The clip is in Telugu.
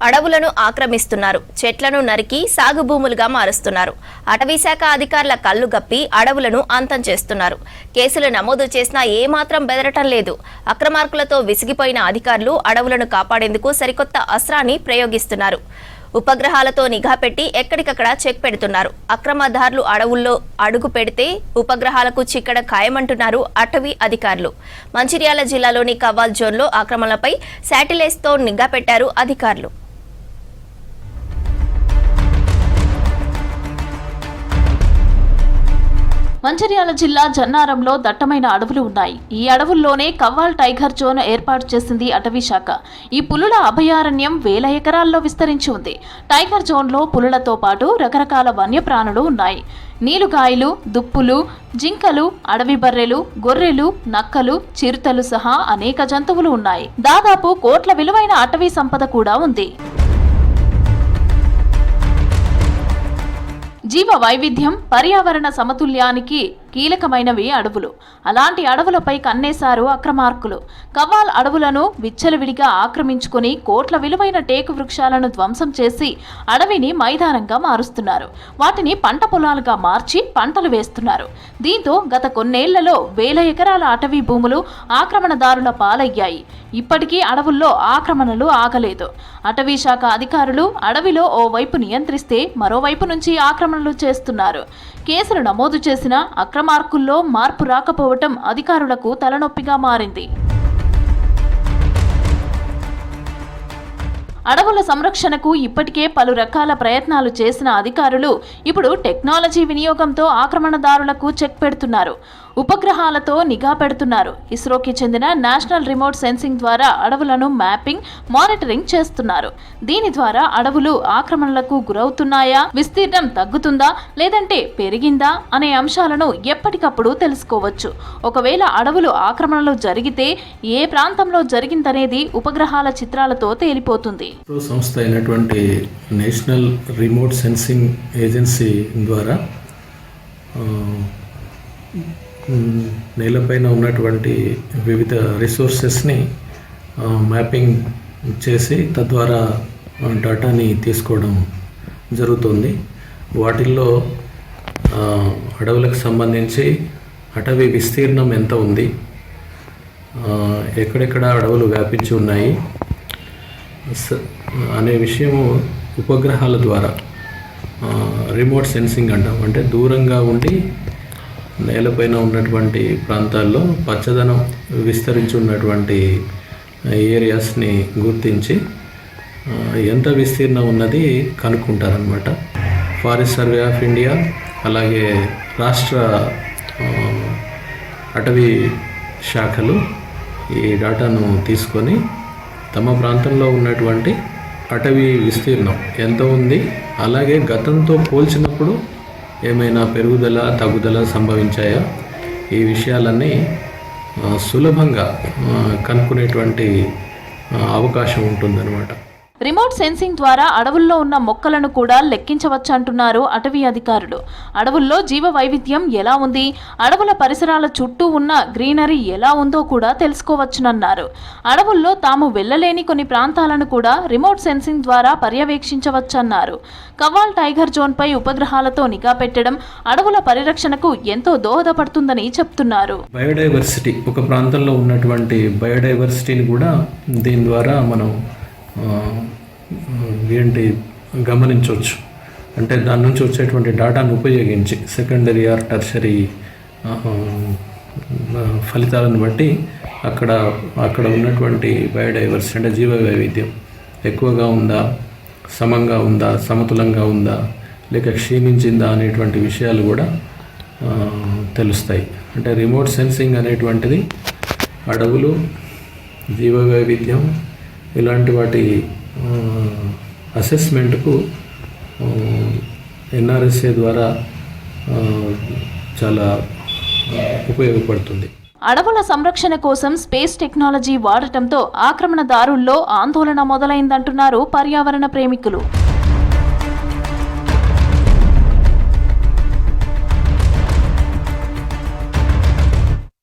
అడవులను ఆక్రమిస్తున్నారు, చెట్లను నరికి సాగు భూములుగా మారుస్తున్నారు. అటవీశాఖ అధికారుల కళ్లు గప్పి అడవులను అంతం చేస్తున్నారు. కేసులు నమోదు చేసినా ఏమాత్రం బెదరటం లేదు. అక్రమార్కులతో విసిగిపోయిన అధికారులు అడవులను కాపాడేందుకు సరికొత్త అస్త్రాన్ని ప్రయోగిస్తున్నారు. ఉపగ్రహాలతో నిఘా పెట్టి ఎక్కడికక్కడ చెక్ పెడుతున్నారు. అక్రమదారులు అడవుల్లో అడుగు పెడితే ఉపగ్రహాలకు చిక్కడం ఖాయమంటున్నారు అటవీ అధికారులు. మంచిర్యాల జిల్లాలోని కవ్వాల్ జోన్లో ఆక్రమణలపై శాటిలైట్స్తో నిఘా పెట్టారు అధికారులు. మంచిర్యాల జిల్లా జన్నారంలో దట్టమైన అడవులు ఉన్నాయి. ఈ అడవుల్లోనే కవ్వాల్ టైగర్ జోన్ ఏర్పాటు చేసింది అటవీ శాఖ. ఈ పులుల అభయారణ్యం వేల ఎకరాల్లో విస్తరించి ఉంది. టైగర్ జోన్లో పులులతో పాటు రకరకాల వన్యప్రాణులు ఉన్నాయి. నీలుగాయలు, దుప్పులు, జింకలు, అడవి బర్రెలు, గొర్రెలు, నక్కలు, చిరుతలు సహా అనేక జంతువులు ఉన్నాయి. దాదాపు కోట్ల విలువైన అటవీ సంపద కూడా ఉంది. జీవ వైవిధ్యం, పర్యావరణ సమతుల్యానికి కీలకమైనవి అడవులు. అలాంటి అడవులపై కన్నేశారు అక్రమార్కులు. కవ్వాల్ అడవులను విచ్చలవిడిగా ఆక్రమించుకుని కోట్ల విలువైన టేకు వృక్షాలను ధ్వంసం చేసి అడవిని మైదానంగా మారుస్తున్నారు. వాటిని పంట పొలాలుగా మార్చి పంటలు వేస్తున్నారు. దీంతో గత కొన్నేళ్లలో వేల ఎకరాల అటవీ భూములు ఆక్రమణదారుల పాలయ్యాయి. ఇప్పటికీ అడవుల్లో ఆక్రమణలు ఆగలేదు. అటవీ శాఖ అధికారులు అడవిలో ఓవైపు నియంత్రిస్తే మరోవైపు నుంచి ఆక్రమణలు చేస్తున్నారు. కేసులు నమోదు చేసిన అక్రమార్కుల్లో మార్పు రాకపోవటం అధికారులకు తలనొప్పిగా మారింది. అడవుల సంరక్షణకు ఇప్పటికే పలు రకాల ప్రయత్నాలు చేసిన అధికారులు ఇప్పుడు టెక్నాలజీ వినియోగంతో ఆక్రమణదారులకు చెక్ పెడుతున్నారు. ఉపగ్రహాలతో నిఘా పెడుతున్నారు. ఇస్రోకి చెందిన నేషనల్ రిమోట్ సెన్సింగ్ ద్వారా అడవులను మ్యాపింగ్, మానిటరింగ్ చేస్తున్నారు. దీని ద్వారా అడవులు ఆక్రమణలకు గురవుతున్నాయా, విస్తీర్ణం తగ్గుతుందా లేదంటే పెరిగిందా అనే అంశాలను ఎప్పటికప్పుడు తెలుసుకోవచ్చు. ఒకవేళ అడవులు ఆక్రమణలు జరిగితే ఏ ప్రాంతంలో జరిగిందనేది ఉపగ్రహాల చిత్రాలతో తేలిపోతుంది. సంస్థ అయినటువంటి నేషనల్ రిమోట్ సెన్సింగ్ ఏజెన్సీ ద్వారా నేలపైన ఉన్నటువంటి వివిధ రిసోర్సెస్ని మ్యాపింగ్ చేసి తద్వారా డేటాని తీసుకోవడం జరుగుతుంది. వాటిల్లో అడవులకు సంబంధించి అటవీ విస్తీర్ణం ఎంత ఉంది, ఎక్కడెక్కడ అడవులు వ్యాపించి ఉన్నాయి అనే విషయము ఉపగ్రహాల ద్వారా రిమోట్ సెన్సింగ్ అంటాం. అంటే దూరంగా ఉండి నేలపైన ఉన్నటువంటి ప్రాంతాల్లో పచ్చదనం విస్తరించి ఉన్నటువంటి ఏరియాస్ని గుర్తించి ఎంత విస్తీర్ణం ఉన్నది కనుక్కుంటారనమాట. ఫారెస్ట్ సర్వే ఆఫ్ ఇండియా అలాగే రాష్ట్ర అటవీ శాఖలు ఈ డేటాను తీసుకొని తమ ప్రాంతంలో ఉన్నటువంటి అటవీ విస్తీర్ణం ఎంత ఉంది, అలాగే గతంతో పోల్చినప్పుడు ఏమైనా పెరుగుదల తగ్గుదల సంభవించాయా, ఈ విషయాలన్నీ సులభంగా కనుక్కునేటువంటి అవకాశం ఉంటుందన్నమాట. రిమోట్ సెన్సింగ్ ద్వారా అడవుల్లో ఉన్న మొక్కలను కూడా లెక్కించవచ్చంటున్నారు అటవీ అధికారులు. అడవుల్లో జీవ వైవిధ్యం ఎలా ఉంది, అడవుల పరిసరాల చుట్టూ ఉన్న గ్రీనరీ ఎలా ఉందో కూడా తెలుసుకోవచ్చునన్నారు. అడవుల్లో తాము వెళ్లలేని కొన్ని ప్రాంతాలను కూడా రిమోట్ సెన్సింగ్ ద్వారా పర్యవేక్షించవచ్చన్నారు. కవ్వాల్ టైగర్ జోన్పై ఉపగ్రహాలతో నిఘా పెట్టడం అడవుల పరిరక్షణకు ఎంతో దోహదపడుతుందని చెప్తున్నారు. బయోడైవర్సిటీ, ఒక ప్రాంతంలో ఉన్నటువంటి బయోడైవర్సిటీని కూడా దీని ద్వారా మనం గమనించవచ్చు. అంటే దాని నుంచి వచ్చేటువంటి డేటాను ఉపయోగించి సెకండరీ ఆర్ టెర్షరీ ఫలితాలను బట్టి అక్కడ ఉన్నటువంటి బయోడైవర్సిటీ అంటే జీవ వైవిధ్యం ఎక్కువగా ఉందా, సమంగా ఉందా, సమతులంగా ఉందా, లేక క్షీణించిందా అనేటువంటి విషయాలు కూడా తెలుస్తాయి. అంటే రిమోట్ సెన్సింగ్ అనేటువంటిది అడవులు, జీవ వైవిధ్యం ఇలాంటి వాటి అసెస్మెంట్కు ఎన్ఆర్ఎస్ఏ ద్వారా చాలా ఉపయోగపడుతుంది. అడవుల సంరక్షణ కోసం స్పేస్ టెక్నాలజీ వాడటంతో ఆక్రమణదారుల్లో ఆందోళన మొదలైందంటున్నారు పర్యావరణ ప్రేమికులు.